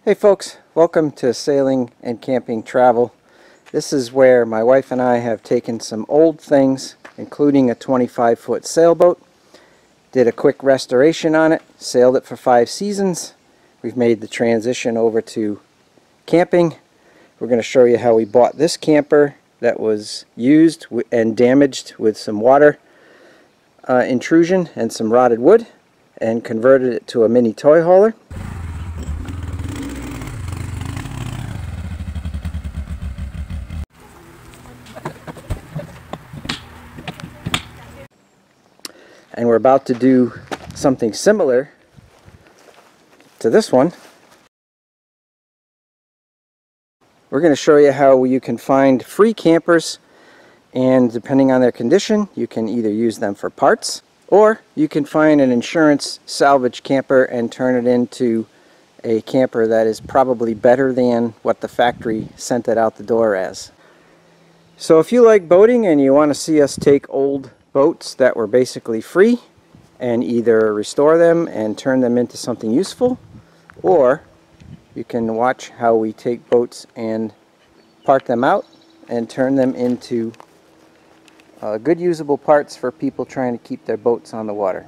Hey folks, welcome to Sailing and Camping Travel. This is where my wife and I have taken some old things, including a 25-foot sailboat, did a quick restoration on it, sailed it for 5 seasons. We've made the transition over to camping. We're going to show you how we bought this camper that was used and damaged with some water intrusion and some rotted wood, and converted it to a mini toy hauler. And we're about to do something similar to this one. We're going to show you how you can find free campers, and depending on their condition, you can either use them for parts, or you can find an insurance salvage camper and turn it into a camper that is probably better than what the factory sent it out the door as. So if you like boating and you want to see us take old boats that were basically free and either restore them and turn them into something useful, or you can watch how we take boats and park them out and turn them into good usable parts for people trying to keep their boats on the water.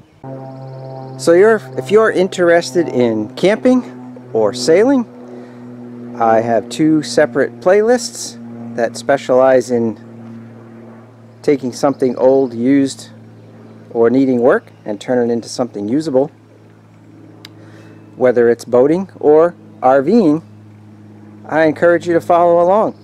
So if you're interested in camping or sailing, I have 2 separate playlists that specialize in taking something old, used, or needing work and turn it into something usable. Whether it's boating or RVing, I encourage you to follow along.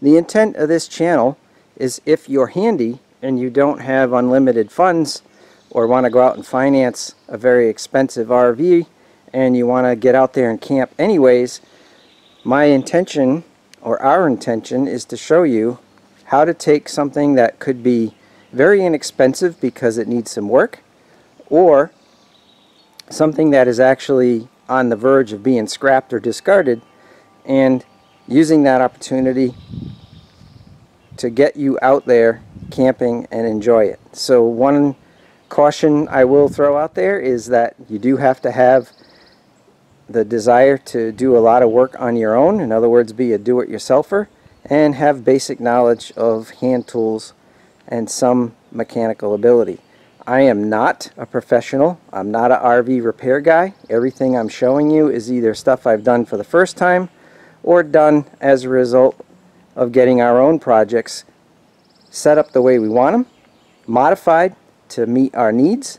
The intent of this channel is if you're handy and you don't have unlimited funds or want to go out and finance a very expensive RV and you want to get out there and camp anyways, my intention, or our intention, is to show you how to take something that could be very inexpensive because it needs some work, or something that is actually on the verge of being scrapped or discarded, and using that opportunity to get you out there camping and enjoy it. So one caution I will throw out there is that you do have to have the desire to do a lot of work on your own, in other words, be a do-it-yourselfer, and have basic knowledge of hand tools and some mechanical ability. I am not a professional. I'm not an RV repair guy. Everything I'm showing you is either stuff I've done for the first time or done as a result of getting our own projects set up the way we want them, modified to meet our needs,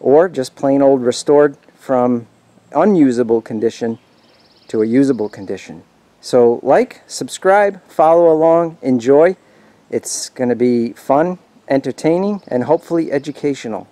or just plain old restored from unusable condition to a usable condition. So like, subscribe, follow along, enjoy. It's going to be fun, entertaining, and hopefully educational.